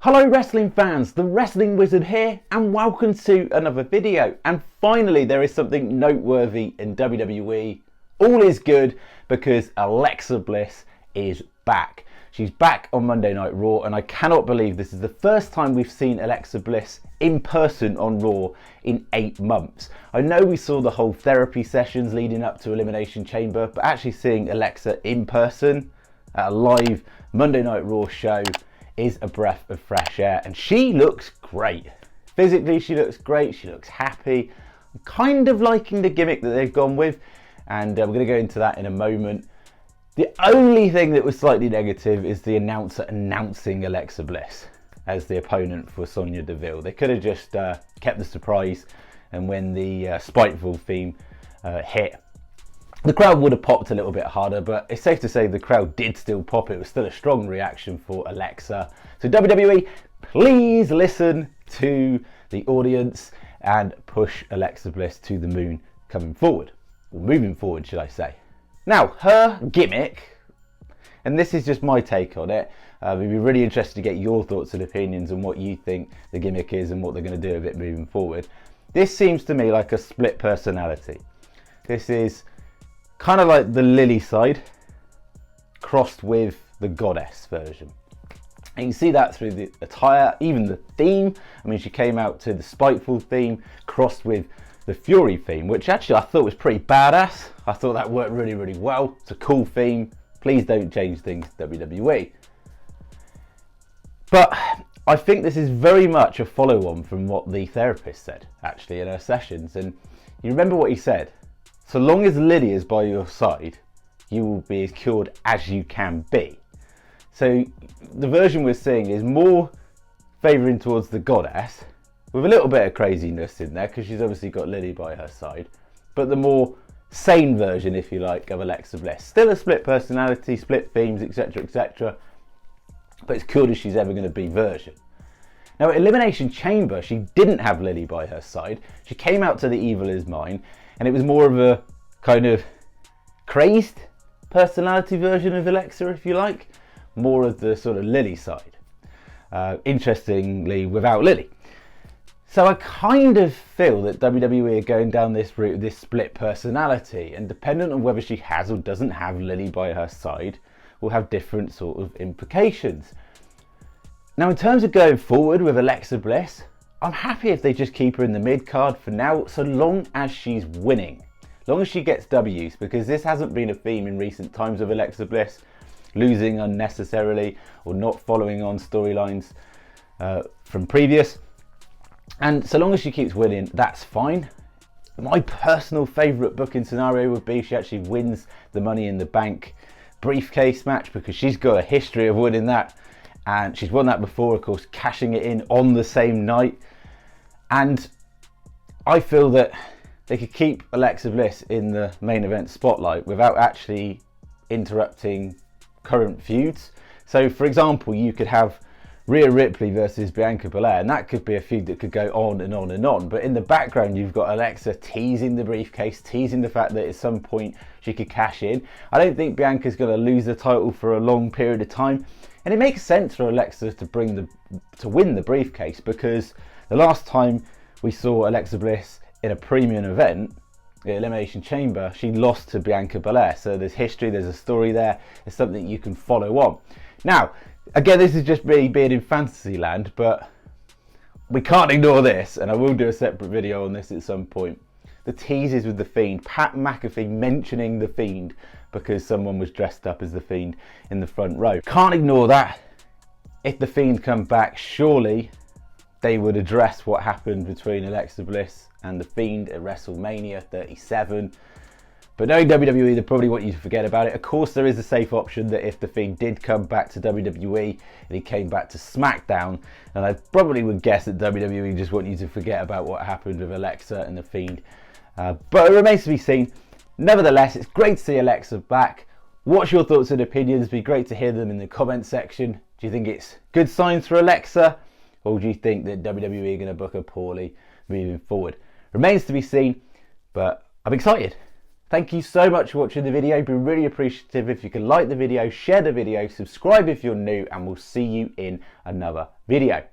Hello wrestling fans, the Wrestling Wizard here and welcome to another video. And finally there is something noteworthy in WWE. All is good because Alexa Bliss is back. She's back on Monday Night Raw and I cannot believe this is the first time we've seen Alexa Bliss in person on Raw in 8 months. I know we saw the whole therapy sessions leading up to Elimination Chamber, but actually seeing Alexa in person at a live Monday Night Raw show is a breath of fresh air, and she looks great. Physically she looks great, she looks happy. I'm kind of liking the gimmick that they've gone with, and we're going to go into that in a moment. The only thing that was slightly negative is the announcer announcing Alexa Bliss as the opponent for Sonya Deville. They could have just kept the surprise, and when the Spiteful theme hit, the crowd would have popped a little bit harder, but it's safe to say the crowd did still pop. It was still a strong reaction for Alexa. So WWE, please listen to the audience and push Alexa Bliss to the moon coming forward. Or moving forward, should I say. Now, her gimmick, and this is just my take on it, we'd be really interested to get your thoughts and opinions on what you think the gimmick is and what they're going to do with it moving forward. This seems to me like a split personality. This is kind of like the Lily side crossed with the goddess version. And you see that through the attire, even the theme. I mean, she came out to the Spiteful theme crossed with the Fury theme, which actually I thought was pretty badass. I thought that worked really, really well. It's a cool theme. Please don't change things, WWE. But I think this is very much a follow-on from what the therapist said, actually, in her sessions. And you remember what he said? So long as Lily is by your side, you will be as cured as you can be. So the version we're seeing is more favouring towards the goddess, with a little bit of craziness in there, because she's obviously got Lily by her side, but the more sane version, if you like, of Alexa Bliss. Still a split personality, split themes, etc, etc, but as cured as she's ever going to be version. Now at Elimination Chamber, she didn't have Lily by her side. She came out to the Evil Is Mine, and it was more of a kind of crazed personality version of Alexa, if you like. More of the sort of Lily side. Interestingly, without Lily. So I kind of feel that WWE are going down this route, this split personality, and dependent on whether she has or doesn't have Lily by her side, will have different sort of implications. Now in terms of going forward with Alexa Bliss, I'm happy if they just keep her in the mid card for now, so long as she's winning. As long as she gets W's, because this hasn't been a theme in recent times of Alexa Bliss, losing unnecessarily or not following on storylines from previous. And so long as she keeps winning, that's fine. My personal favourite booking scenario would be she actually wins the Money in the Bank briefcase match, because she's got a history of winning that. And she's won that before, of course, cashing it in on the same night. And I feel that they could keep Alexa Bliss in the main event spotlight without actually interrupting current feuds. So for example, you could have Rhea Ripley versus Bianca Belair, and that could be a feud that could go on and on and on. But in the background, you've got Alexa teasing the briefcase, teasing the fact that at some point she could cash in. I don't think Bianca's going to lose the title for a long period of time. And it makes sense for Alexa to win the briefcase, because the last time we saw Alexa Bliss in a premium event, the Elimination Chamber, she lost to Bianca Belair. So there's history, there's a story there, there's something you can follow on. Now, again, this is just me being in fantasy land, but we can't ignore this, and I will do a separate video on this at some point. The teases with the Fiend, Pat McAfee mentioning the Fiend because someone was dressed up as the Fiend in the front row. Can't ignore that. If the Fiend come back, surely they would address what happened between Alexa Bliss and the Fiend at WrestleMania 37. But knowing WWE, they probably want you to forget about it. Of course, there is a safe option that if the Fiend did come back to WWE and he came back to SmackDown, and I probably would guess that WWE just want you to forget about what happened with Alexa and the Fiend. But it remains to be seen. Nevertheless, it's great to see Alexa back. What's your thoughts and opinions? It'd be great to hear them in the comment section. Do you think it's good signs for Alexa, or do you think that WWE are going to book her poorly moving forward? Remains to be seen, but I'm excited. Thank you so much for watching the video. Be really appreciative if you can like the video, share the video, subscribe if you're new, and we'll see you in another video.